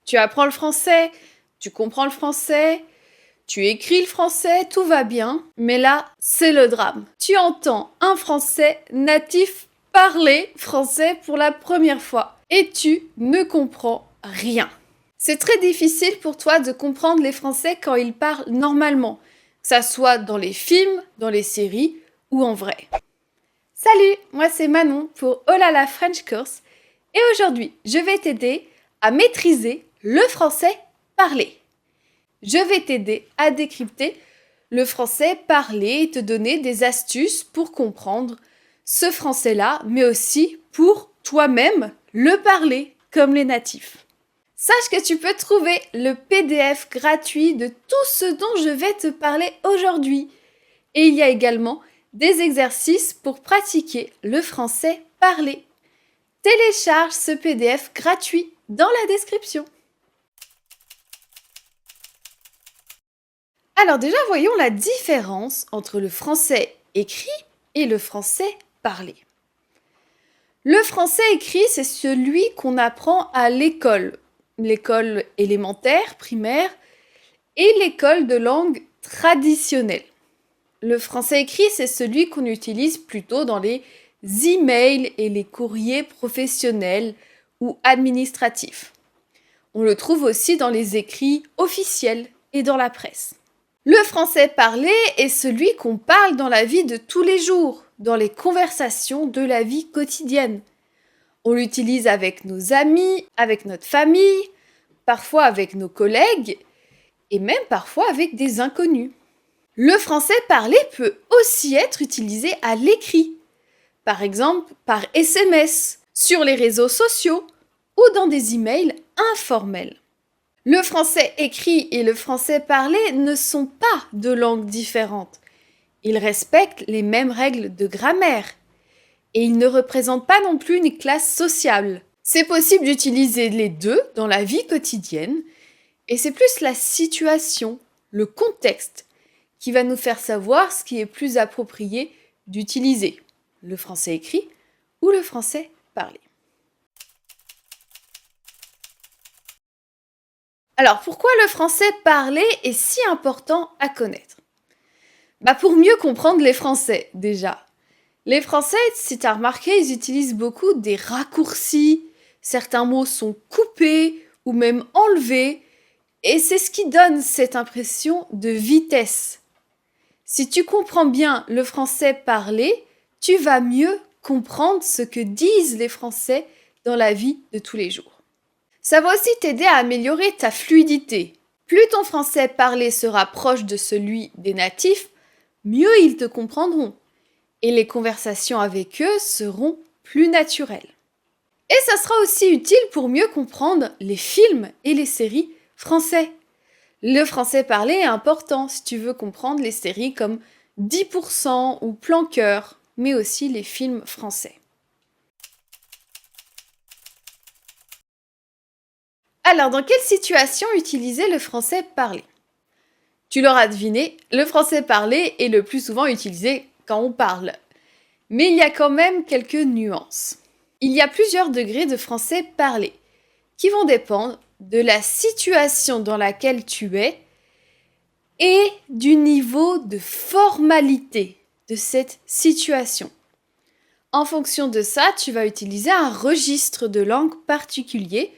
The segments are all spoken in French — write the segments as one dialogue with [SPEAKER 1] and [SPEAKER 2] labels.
[SPEAKER 1] Tu apprends le français, tu comprends le français, tu écris le français, tout va bien. Mais là, c'est le drame. Tu entends un français natif parler français pour la première fois et tu ne comprends rien. C'est très difficile pour toi de comprendre les Français quand ils parlent normalement, que ça soit dans les films, dans les séries ou en vrai. Salut, moi c'est Manon pour Oh là la French Course et aujourd'hui je vais t'aider à maîtriser le français parlé. Je vais t'aider à décrypter le français parlé et te donner des astuces pour comprendre ce français-là, mais aussi pour toi-même le parler comme les natifs. Sache que tu peux trouver le PDF gratuit de tout ce dont je vais te parler aujourd'hui. Et il y a également des exercices pour pratiquer le français parlé. Télécharge ce PDF gratuit dans la description. Alors déjà, voyons la différence entre le français écrit et le français parlé. Le français écrit, c'est celui qu'on apprend à l'école élémentaire, primaire, et l'école de langue traditionnelle. Le français écrit, c'est celui qu'on utilise plutôt dans les emails et les courriers professionnels ou administratifs. On le trouve aussi dans les écrits officiels et dans la presse. Le français parlé est celui qu'on parle dans la vie de tous les jours, dans les conversations de la vie quotidienne. On l'utilise avec nos amis, avec notre famille, parfois avec nos collègues et même parfois avec des inconnus. Le français parlé peut aussi être utilisé à l'écrit, par exemple par SMS, sur les réseaux sociaux ou dans des emails informels. Le français écrit et le français parlé ne sont pas deux langues différentes. Ils respectent les mêmes règles de grammaire et ils ne représentent pas non plus une classe sociale. C'est possible d'utiliser les deux dans la vie quotidienne et c'est plus la situation, le contexte, qui va nous faire savoir ce qui est plus approprié d'utiliser, le français écrit ou le français parlé. Alors, pourquoi le français parlé est si important à connaître ? Pour mieux comprendre les Français, déjà. Les Français, si tu as remarqué, ils utilisent beaucoup des raccourcis. Certains mots sont coupés ou même enlevés. Et c'est ce qui donne cette impression de vitesse. Si tu comprends bien le français parlé, tu vas mieux comprendre ce que disent les Français dans la vie de tous les jours. Ça va aussi t'aider à améliorer ta fluidité. Plus ton français parlé sera proche de celui des natifs, mieux ils te comprendront. Et les conversations avec eux seront plus naturelles. Et ça sera aussi utile pour mieux comprendre les films et les séries français. Le français parlé est important si tu veux comprendre les séries comme 10% ou Plan Cœur, mais aussi les films français. Alors, dans quelle situation utiliser le français parlé ? Tu l'auras deviné, le français parlé est le plus souvent utilisé quand on parle. Mais il y a quand même quelques nuances. Il y a plusieurs degrés de français parlé qui vont dépendre de la situation dans laquelle tu es et du niveau de formalité de cette situation. En fonction de ça, tu vas utiliser un registre de langue particulier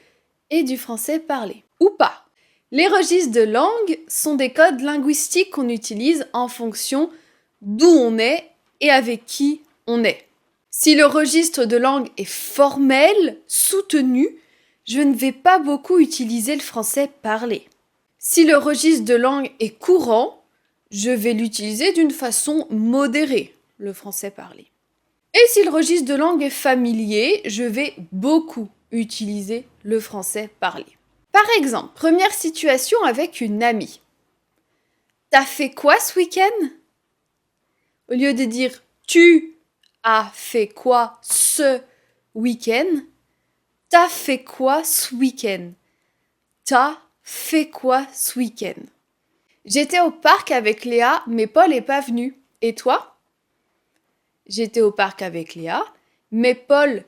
[SPEAKER 1] et du français parlé, ou pas. Les registres de langue sont des codes linguistiques qu'on utilise en fonction d'où on est et avec qui on est. Si le registre de langue est formel, soutenu, je ne vais pas beaucoup utiliser le français parlé. Si le registre de langue est courant, je vais l'utiliser d'une façon modérée, le français parlé. Et si le registre de langue est familier, je vais beaucoup utiliser le français parlé. Par exemple, première situation avec une amie. T'as fait quoi ce week-end ? Au lieu de dire tu as fait quoi ce week-end, t'as fait quoi ce week-end ? T'as fait quoi ce week-end ? J'étais au parc avec Léa, mais Paul n'est pas venu. Et toi ? J'étais au parc avec Léa, mais Paul,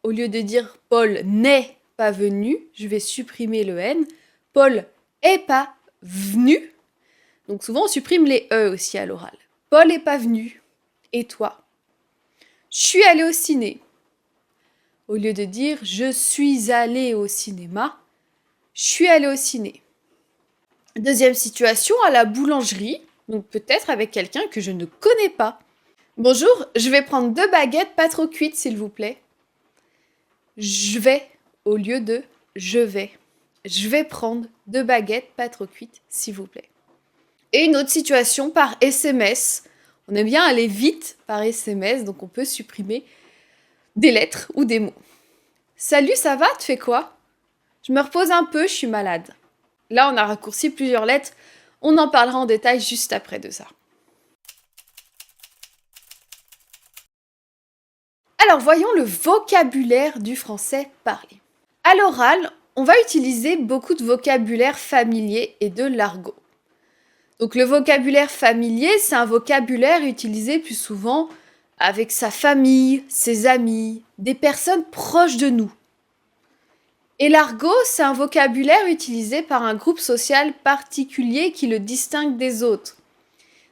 [SPEAKER 1] au lieu de dire Paul n'est pas venu, je vais supprimer le N. Paul est pas venu. Donc souvent on supprime les E aussi à l'oral. Paul est pas venu. Et toi? Je suis allée au ciné. Au lieu de dire je suis allée au cinéma, je suis allée au ciné. Deuxième situation, à la boulangerie, donc peut-être avec quelqu'un que je ne connais pas. Bonjour, je vais prendre 2 baguettes pas trop cuites s'il vous plaît. Je vais au lieu de je vais. Je vais prendre 2 baguettes pas trop cuites s'il vous plaît. Et une autre situation par SMS. On aime bien aller vite par SMS, donc on peut supprimer des lettres ou des mots. Salut, ça va? Tu fais quoi? Je me repose un peu, je suis malade. Là, on a raccourci plusieurs lettres. On en parlera en détail juste après de ça. Alors, voyons le vocabulaire du français parlé. À l'oral, on va utiliser beaucoup de vocabulaire familier et de l'argot. Donc le vocabulaire familier, c'est un vocabulaire utilisé plus souvent avec sa famille, ses amis, des personnes proches de nous. Et l'argot, c'est un vocabulaire utilisé par un groupe social particulier qui le distingue des autres.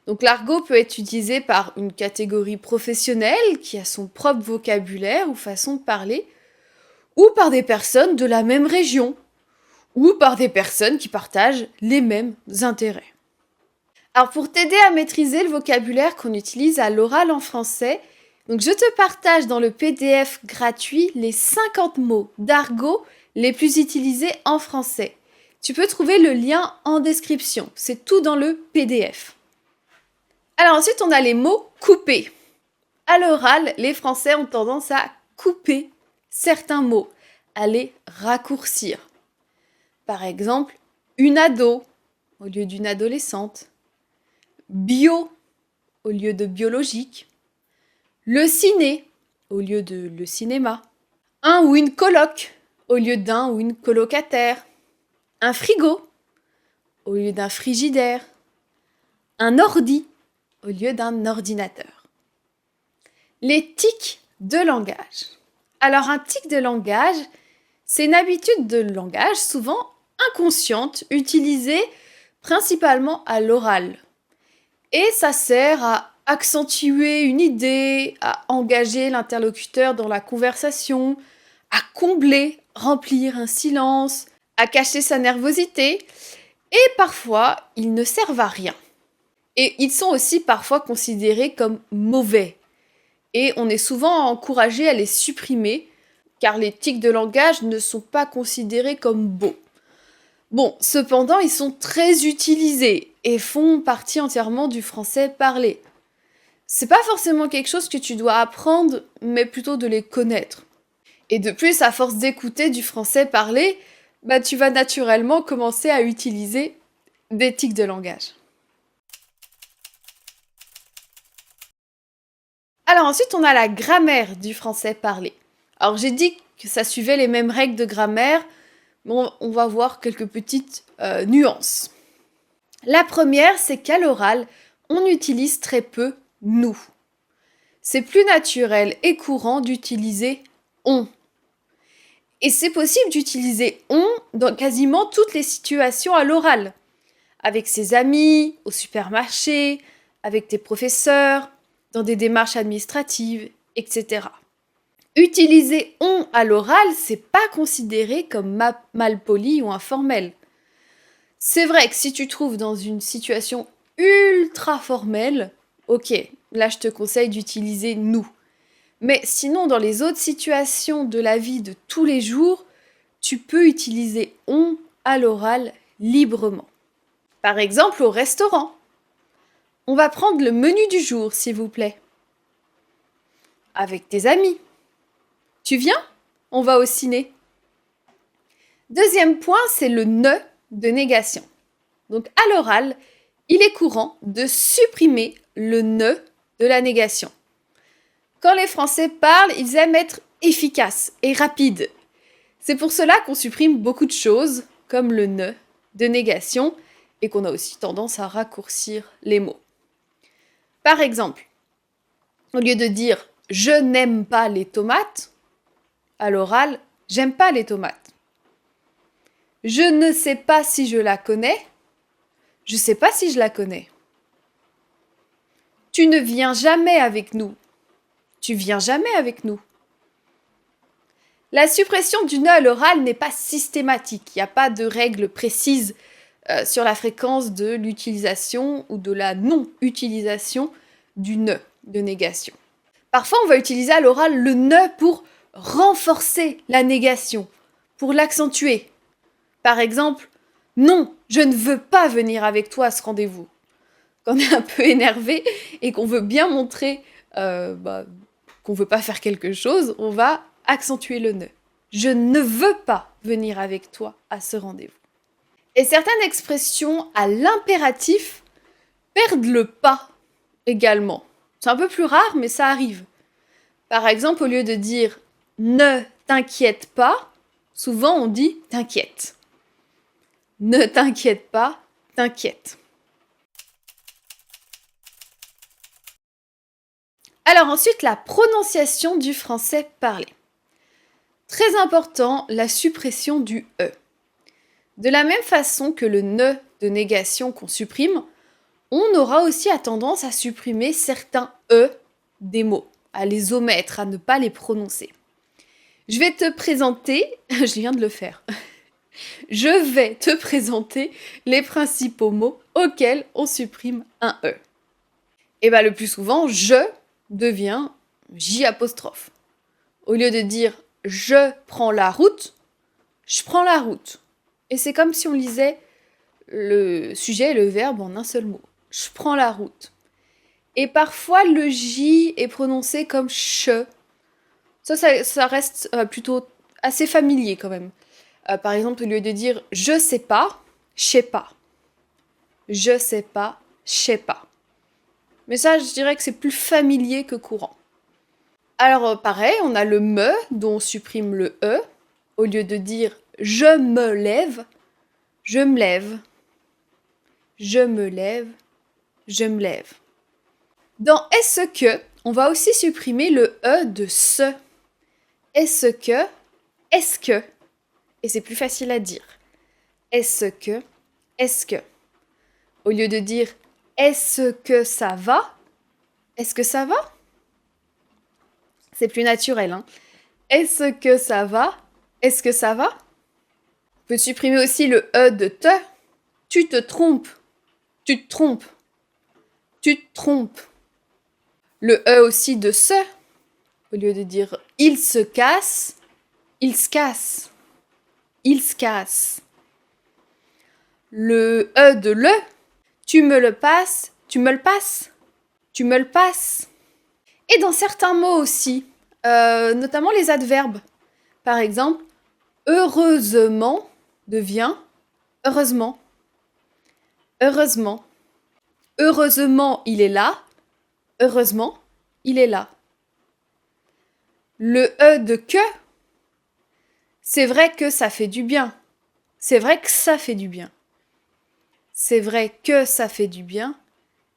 [SPEAKER 1] Donc l'argot peut être utilisé par une catégorie professionnelle qui a son propre vocabulaire ou façon de parler, ou par des personnes de la même région, ou par des personnes qui partagent les mêmes intérêts. Alors pour t'aider à maîtriser le vocabulaire qu'on utilise à l'oral en français, donc je te partage dans le PDF gratuit les 50 mots d'argot les plus utilisés en français. Tu peux trouver le lien en description, c'est tout dans le PDF. Alors ensuite, on a les mots couper. À l'oral, les Français ont tendance à couper certains mots, à les raccourcir. Par exemple, une ado au lieu d'une adolescente. Bio au lieu de biologique. Le ciné au lieu de le cinéma. Un ou une coloc au lieu d'un ou une colocataire. Un frigo au lieu d'un frigidaire. Un ordi au lieu d'un ordinateur. Les tics de langage. Alors un tic de langage, c'est une habitude de langage souvent inconsciente utilisée principalement à l'oral. Et ça sert à accentuer une idée, à engager l'interlocuteur dans la conversation, à combler, remplir un silence, à cacher sa nervosité. Et parfois, ils ne servent à rien. Et ils sont aussi parfois considérés comme mauvais. Et on est souvent encouragé à les supprimer, car les tics de langage ne sont pas considérés comme beaux. Bon, cependant, ils sont très utilisés et font partie entièrement du français parlé. C'est pas forcément quelque chose que tu dois apprendre, mais plutôt de les connaître. Et de plus, à force d'écouter du français parlé, tu vas naturellement commencer à utiliser des tics de langage. Alors ensuite, on a la grammaire du français parlé. Alors j'ai dit que ça suivait les mêmes règles de grammaire. Bon, on va voir quelques petites nuances. La première, c'est qu'à l'oral, on utilise très peu « nous ». C'est plus naturel et courant d'utiliser « on ». Et c'est possible d'utiliser « on » dans quasiment toutes les situations à l'oral. Avec ses amis, au supermarché, avec tes professeurs, dans des démarches administratives, etc. Utiliser on à l'oral, c'est pas considéré comme malpoli ou informel. C'est vrai que si tu te trouves dans une situation ultra formelle, ok, là je te conseille d'utiliser nous. Mais sinon, dans les autres situations de la vie de tous les jours, tu peux utiliser on à l'oral librement. Par exemple, au restaurant. On va prendre le menu du jour, s'il vous plaît. Avec tes amis. Tu viens? On va au ciné. Deuxième point, c'est le ne de négation. Donc à l'oral, il est courant de supprimer le ne de la négation. Quand les Français parlent, ils aiment être efficaces et rapides. C'est pour cela qu'on supprime beaucoup de choses, comme le ne de négation, et qu'on a aussi tendance à raccourcir les mots. Par exemple, au lieu de dire « je n'aime pas les tomates », à l'oral « j'aime pas les tomates ». Je ne sais pas si je la connais. Je sais pas si je la connais. Tu ne viens jamais avec nous. Tu viens jamais avec nous. La suppression du ne à l'oral n'est pas systématique. Il n'y a pas de règle précise sur la fréquence de l'utilisation ou de la non-utilisation du ne de négation. Parfois, on va utiliser à l'oral le ne pour renforcer la négation, pour l'accentuer. Par exemple, non, je ne veux pas venir avec toi à ce rendez-vous. Quand on est un peu énervé et qu'on veut bien montrer qu'on ne veut pas faire quelque chose, on va accentuer le ne. Je ne veux pas venir avec toi à ce rendez-vous. Et certaines expressions à l'impératif perdent le pas également. C'est un peu plus rare, mais ça arrive. Par exemple, au lieu de dire « ne t'inquiète pas », souvent on dit « t'inquiète ». Ne t'inquiète pas, t'inquiète. Alors ensuite, la prononciation du français parlé. Très important, la suppression du « e ». De la même façon que le « ne » de négation qu'on supprime, on aura aussi tendance à supprimer certains « e » des mots, à les omettre, à ne pas les prononcer. Je vais te présenter, je viens de le faire, je vais te présenter les principaux mots auxquels on supprime un « e ». Et bien le plus souvent, je devient J apostrophe. Au lieu de dire je prends la route, je prends la route. Et c'est comme si on lisait le sujet et le verbe en un seul mot. Je prends la route. Et parfois, le J est prononcé comme che. Ça reste plutôt assez familier quand même. Par exemple, au lieu de dire je sais pas, pas. Je sais pas, sais pas. Mais ça, je dirais que c'est plus familier que courant. Alors, pareil, on a le me, dont on supprime le e. Au lieu de dire je me lève, je me lève. Je me lève, je me lève. Dans est-ce que, on va aussi supprimer le e de ce. Est-ce que, est-ce que. Et c'est plus facile à dire. Est-ce que, est-ce que. Au lieu de dire est-ce que ça va, est-ce que ça va? C'est plus naturel, hein. Est-ce que ça va? Est-ce que ça va? On peut supprimer aussi le e de te. Tu te trompes. Tu te trompes. Tu te trompes. Le e aussi de ce. Au lieu de dire il se casse, il se casse. Il se casse. Le e de le. Tu me le passes, tu me le passes. Tu me le passes. Et dans certains mots aussi, notamment les adverbes. Par exemple, heureusement devient heureusement. Heureusement. Heureusement, il est là. Heureusement, il est là. Le e de que, c'est vrai que ça fait du bien. C'est vrai que ça fait du bien. C'est vrai que ça fait du bien.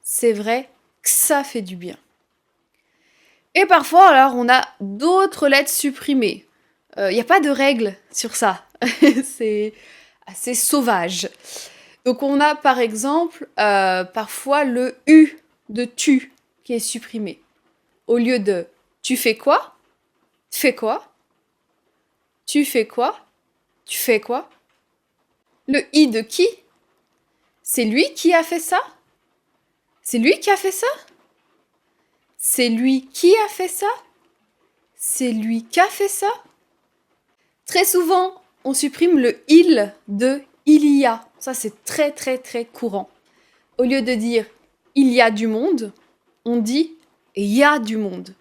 [SPEAKER 1] C'est vrai que ça fait du bien. Et parfois, alors, on a d'autres lettres supprimées. Il n'y a pas de règle sur ça. C'est assez sauvage. Donc, on a par exemple parfois le U de tu qui est supprimé. Au lieu de tu fais quoi? Fais quoi? Tu fais quoi? Tu fais quoi? Le I de qui? C'est lui qui a fait ça? C'est lui qui a fait ça? C'est lui qui a fait ça? C'est lui qui a fait ça? Très souvent, on supprime le il de il y a. Ça, c'est très, très, très courant. Au lieu de dire il y a du monde, on dit il y a du monde.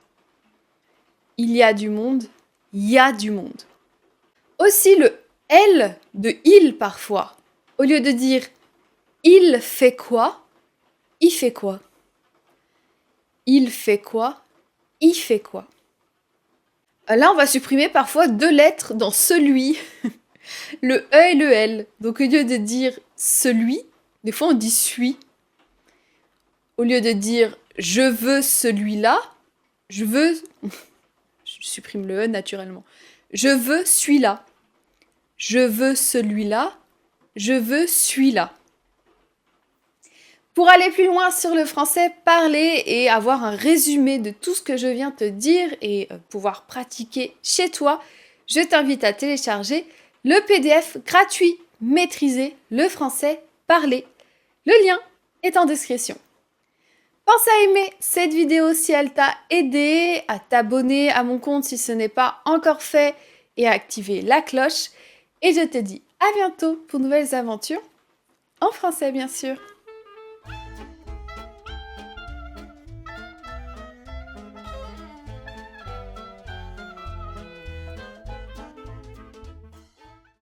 [SPEAKER 1] Il y a du monde, il y a du monde. Aussi le L de il parfois. Au lieu de dire il fait quoi, il fait quoi. Il fait quoi, il fait quoi. Là, on va supprimer parfois deux lettres dans celui, le E et le L. Donc, au lieu de dire celui, des fois on dit suis. Au lieu de dire je veux celui-là, je veux. Je supprime le E naturellement. Je veux celui-là. Je veux celui-là. Je veux celui-là. Pour aller plus loin sur le français parlé et avoir un résumé de tout ce que je viens te dire et pouvoir pratiquer chez toi, je t'invite à télécharger le PDF gratuit Maîtriser le français parlé. Le lien est en description. Pense à aimer cette vidéo si elle t'a aidé, à t'abonner à mon compte si ce n'est pas encore fait et à activer la cloche. Et je te dis à bientôt pour de nouvelles aventures, en français bien sûr.